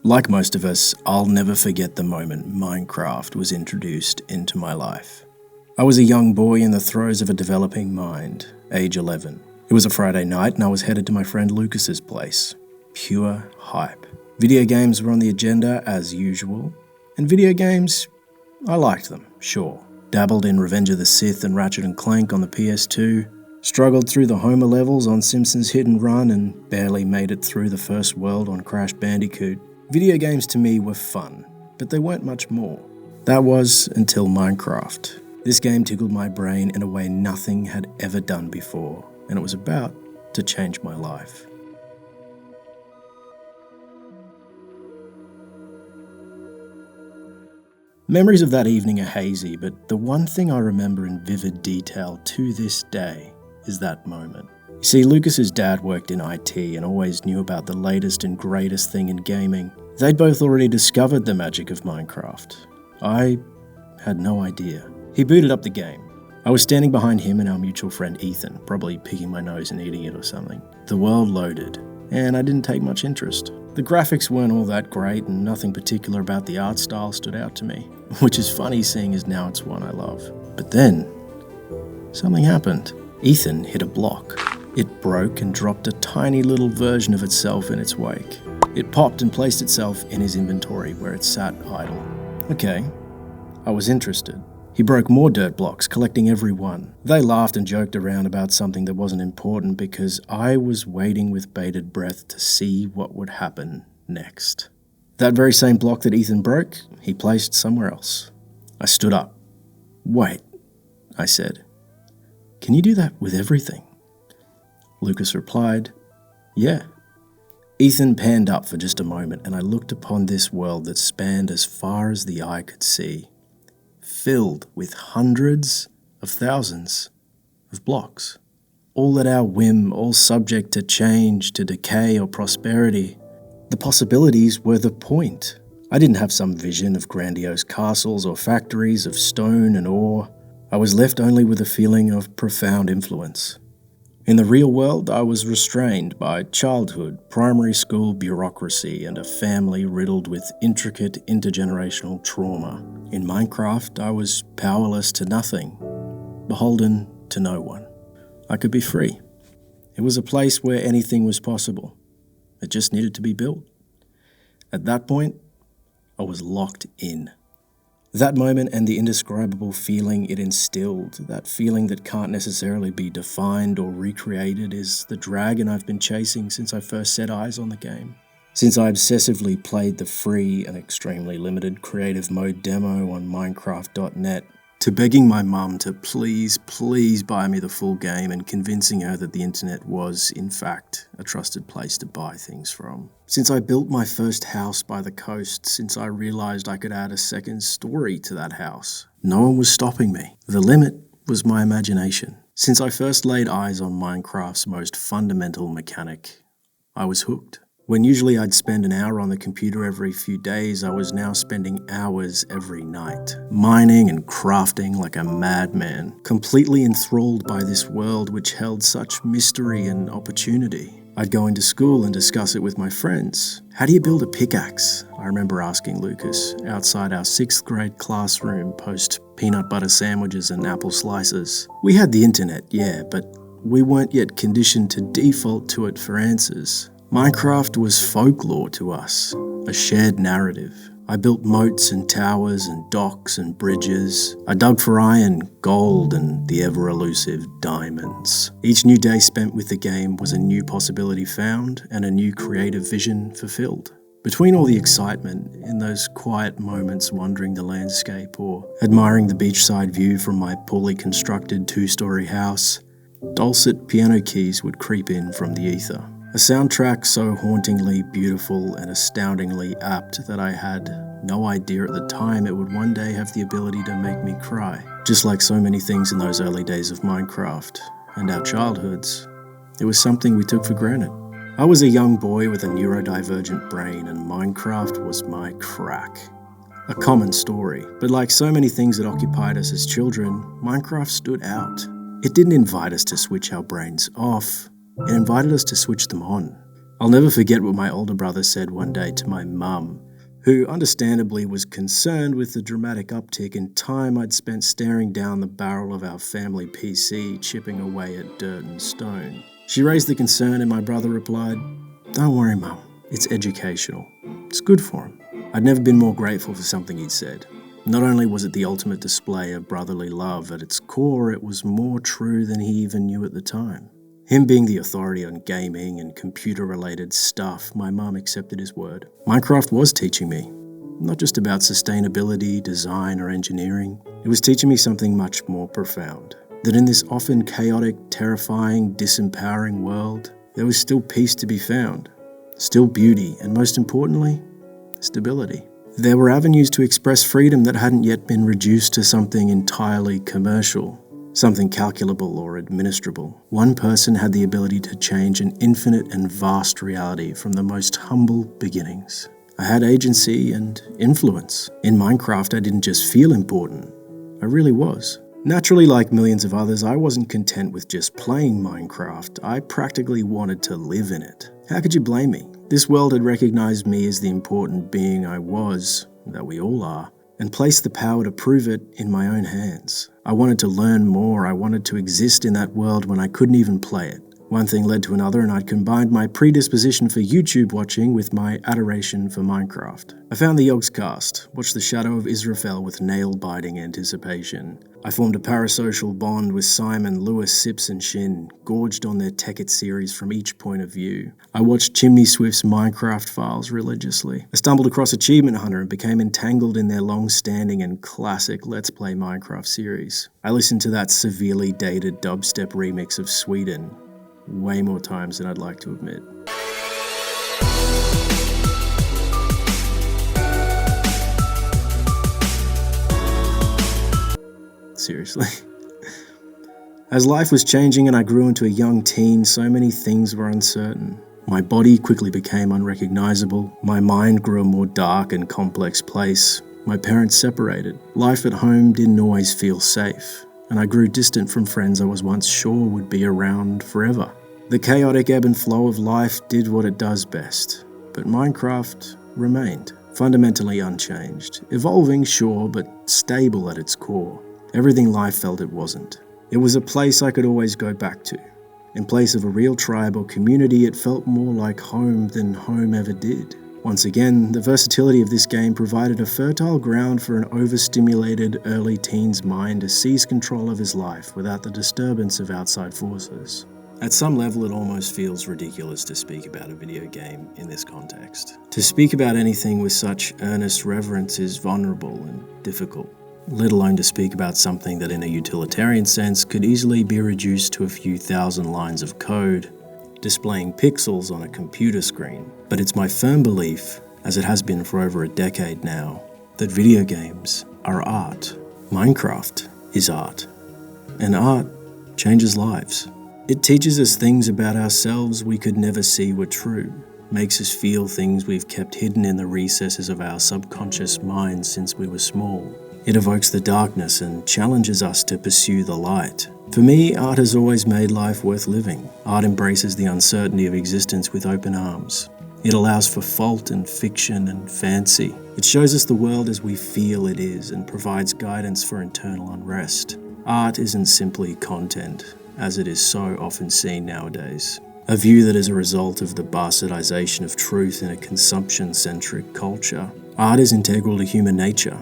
Like most of us, I'll never forget the moment Minecraft was introduced into my life. I was a young boy in the throes of a developing mind, age 11. It was a Friday night and I was headed to my friend Lucas's place. Pure hype. Video games were on the agenda as usual, and video games, I liked them, sure. Dabbled in Revenge of the Sith and Ratchet and Clank on the PS2, struggled through the Homer levels on Simpsons Hit and Run and barely made it through the first world on Crash Bandicoot. Video games to me were fun, but they weren't much more. That was until Minecraft. This game tickled my brain in a way nothing had ever done before, and it was about to change my life. Memories of that evening are hazy, but the one thing I remember in vivid detail to this day is that moment. You see, Lucas's dad worked in IT and always knew about the latest and greatest thing in gaming. They'd both already discovered the magic of Minecraft. I had no idea. He booted up the game. I was standing behind him and our mutual friend Ethan, probably picking my nose and eating it or something. The world loaded, and I didn't take much interest. The graphics weren't all that great and nothing particular about the art style stood out to me, which is funny seeing as now it's one I love. But then, something happened. Ethan hit a block. It broke and dropped a tiny little version of itself in its wake. It popped and placed itself in his inventory where it sat idle. Okay, I was interested. He broke more dirt blocks, collecting every one. They laughed and joked around about something that wasn't important because I was waiting with bated breath to see what would happen next. That very same block that Ethan broke, he placed somewhere else. I stood up. "Wait," I said. "Can you do that with everything?" Lucas replied, "Yeah." Ethan panned up for just a moment and I looked upon this world that spanned as far as the eye could see, filled with hundreds of thousands of blocks, all at our whim, all subject to change, to decay or prosperity. The possibilities were the point. I didn't have some vision of grandiose castles or factories of stone and ore. I was left only with a feeling of profound influence. In the real world, I was restrained by childhood, primary school bureaucracy, and a family riddled with intricate intergenerational trauma. In Minecraft, I was powerless to nothing, beholden to no one. I could be free. It was a place where anything was possible. It just needed to be built. At that point, I was locked in. That moment and the indescribable feeling it instilled, that feeling that can't necessarily be defined or recreated, is the dragon I've been chasing since I first set eyes on the game. Since I obsessively played the free and extremely limited creative mode demo on Minecraft.net, to begging my mum to please buy me the full game and convincing her that the internet was, in fact, a trusted place to buy things from. Since I built my first house by the coast, since I realised I could add a second story to that house, no one was stopping me. The limit was my imagination. Since I first laid eyes on Minecraft's most fundamental mechanic, I was hooked. When usually I'd spend an hour on the computer every few days, I was now spending hours every night, mining and crafting like a madman, completely enthralled by this world which held such mystery and opportunity. I'd go into school and discuss it with my friends. "How do you build a pickaxe?" I remember asking Lucas, outside our 6th grade classroom post peanut butter sandwiches and apple slices. We had the internet, yeah, but we weren't yet conditioned to default to it for answers. Minecraft was folklore to us, a shared narrative. I built moats and towers and docks and bridges. I dug for iron, gold, and the ever-elusive diamonds. Each new day spent with the game was a new possibility found and a new creative vision fulfilled. Between all the excitement, in those quiet moments wandering the landscape or admiring the beachside view from my poorly constructed 2-story house, dulcet piano keys would creep in from the ether. A soundtrack so hauntingly beautiful and astoundingly apt that I had no idea at the time it would one day have the ability to make me cry. Just like so many things in those early days of Minecraft and our childhoods, it was something we took for granted. I was a young boy with a neurodivergent brain and Minecraft was my crack. A common story, but like so many things that occupied us as children, Minecraft stood out. It didn't invite us to switch our brains off. It invited us to switch them on. I'll never forget what my older brother said one day to my mum, who understandably was concerned with the dramatic uptick in time I'd spent staring down the barrel of our family PC, chipping away at dirt and stone. She raised the concern and my brother replied, "Don't worry, Mum, it's educational. It's good for him." I'd never been more grateful for something he'd said. Not only was it the ultimate display of brotherly love, at its core it was more true than he even knew at the time. Him being the authority on gaming and computer-related stuff, my mum accepted his word. Minecraft was teaching me, not just about sustainability, design, or engineering. It was teaching me something much more profound. That in this often chaotic, terrifying, disempowering world, there was still peace to be found, still beauty, and most importantly, stability. There were avenues to express freedom that hadn't yet been reduced to something entirely commercial, something calculable or administrable. One person had the ability to change an infinite and vast reality from the most humble beginnings. I had agency and influence. In Minecraft, I didn't just feel important, I really was. Naturally, like millions of others, I wasn't content with just playing Minecraft. I practically wanted to live in it. How could you blame me? This world had recognized me as the important being I was, that we all are, and placed the power to prove it in my own hands. I wanted to learn more. I wanted to exist in that world when I couldn't even play it. One thing led to another, and I'd combined my predisposition for YouTube watching with my adoration for Minecraft. I found the Yogscast, watched The Shadow of Israfel with nail-biting anticipation. I formed a parasocial bond with Simon, Lewis, Sips and Shin, gorged on their Tech It series from each point of view. I watched Chimney Swift's Minecraft files religiously. I stumbled across Achievement Hunter and became entangled in their long-standing and classic Let's Play Minecraft series. I listened to that severely dated dubstep remix of Sweden way more times than I'd like to admit. Seriously. As life was changing and I grew into a young teen, so many things were uncertain. My body quickly became unrecognizable. My mind grew a more dark and complex place. My parents separated. Life at home didn't always feel safe, and I grew distant from friends I was once sure would be around forever. The chaotic ebb and flow of life did what it does best, but Minecraft remained, fundamentally unchanged, evolving, sure, but stable at its core. Everything life felt it wasn't. It was a place I could always go back to. In place of a real tribe or community, it felt more like home than home ever did. Once again, the versatility of this game provided a fertile ground for an overstimulated early teen's mind to seize control of his life without the disturbance of outside forces. At some level, it almost feels ridiculous to speak about a video game in this context. To speak about anything with such earnest reverence is vulnerable and difficult, let alone to speak about something that in a utilitarian sense could easily be reduced to a few thousand lines of code, displaying pixels on a computer screen. But it's my firm belief, as it has been for over a decade now, that video games are art. Minecraft is art, and art changes lives. It teaches us things about ourselves we could never see were true, makes us feel things we've kept hidden in the recesses of our subconscious minds since we were small. It evokes the darkness and challenges us to pursue the light. For me, art has always made life worth living. Art embraces the uncertainty of existence with open arms. It allows for fault and fiction and fancy. It shows us the world as we feel it is and provides guidance for internal unrest. Art isn't simply content, as it is so often seen nowadays. A view that is a result of the bastardization of truth in a consumption-centric culture. Art is integral to human nature,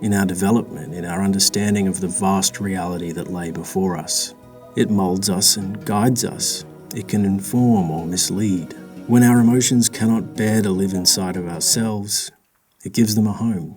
in our development, in our understanding of the vast reality that lay before us. It molds us and guides us. It can inform or mislead. When our emotions cannot bear to live inside of ourselves, it gives them a home.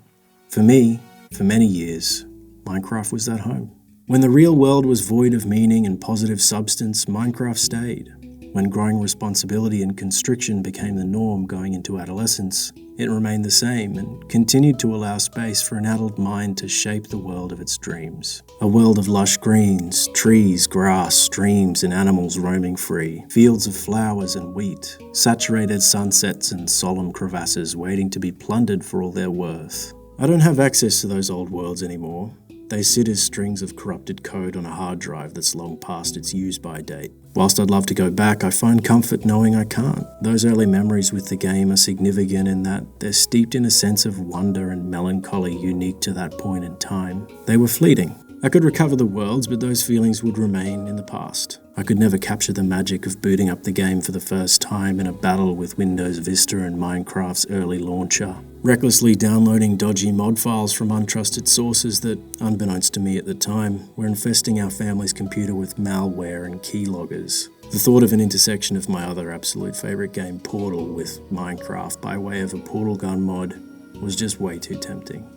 For me, for many years, Minecraft was that home. When the real world was void of meaning and positive substance, Minecraft stayed. When growing responsibility and constriction became the norm going into adolescence, it remained the same and continued to allow space for an adult mind to shape the world of its dreams. A world of lush greens, trees, grass, streams and animals roaming free, fields of flowers and wheat, saturated sunsets and solemn crevasses waiting to be plundered for all their worth. I don't have access to those old worlds anymore, They sit as strings of corrupted code on a hard drive that's long past its use-by date. Whilst I'd love to go back, I find comfort knowing I can't. Those early memories with the game are significant in that they're steeped in a sense of wonder and melancholy unique to that point in time. They were fleeting. I could recover the worlds, but those feelings would remain in the past. I could never capture the magic of booting up the game for the first time in a battle with Windows Vista and Minecraft's early launcher. Recklessly downloading dodgy mod files from untrusted sources that, unbeknownst to me at the time, were infesting our family's computer with malware and keyloggers. The thought of an intersection of my other absolute favourite game, Portal, with Minecraft by way of a portal gun mod was just way too tempting.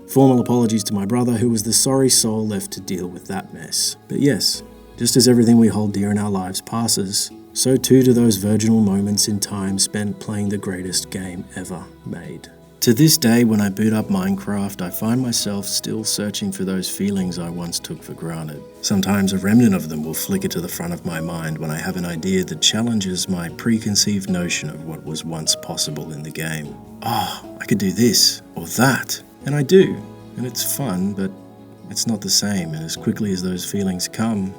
Formal apologies to my brother, who was the sorry soul left to deal with that mess. But yes, just as everything we hold dear in our lives passes, so too do those virginal moments in time spent playing the greatest game ever made. To this day, when I boot up Minecraft, I find myself still searching for those feelings I once took for granted. Sometimes a remnant of them will flicker to the front of my mind when I have an idea that challenges my preconceived notion of what was once possible in the game. I could do this or that. And I do, and it's fun, but it's not the same, and as quickly as those feelings come,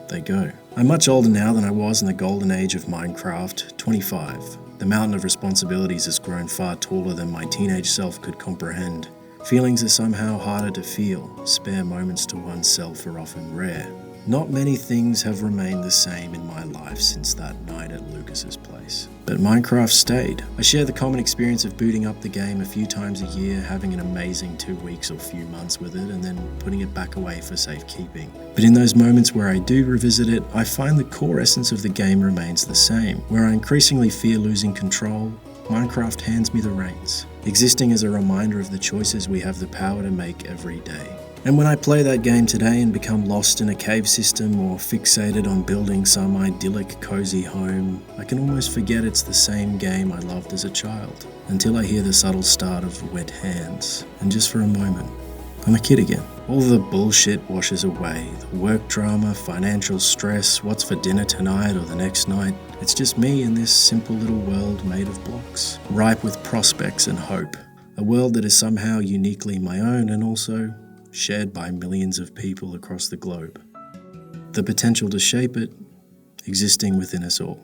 they go. I'm much older now than I was in the golden age of Minecraft, 25. The mountain of responsibilities has grown far taller than my teenage self could comprehend. Feelings are somehow harder to feel. Spare moments to oneself are often rare. Not many things have remained the same in my life since that night at Lucas's place. But Minecraft stayed. I share the common experience of booting up the game a few times a year, having an amazing 2 weeks or few months with it, and then putting it back away for safekeeping. But in those moments where I do revisit it, I find the core essence of the game remains the same. Where I increasingly fear losing control, Minecraft hands me the reins, existing as a reminder of the choices we have the power to make every day. And when I play that game today and become lost in a cave system or fixated on building some idyllic, cozy home, I can almost forget it's the same game I loved as a child, until I hear the subtle start of wet hands, and just for a moment, I'm a kid again. All the bullshit washes away, the work drama, financial stress, what's for dinner tonight or the next night. It's just me in this simple little world made of blocks, ripe with prospects and hope. A world that is somehow uniquely my own and also shared by millions of people across the globe. The potential to shape it existing within us all.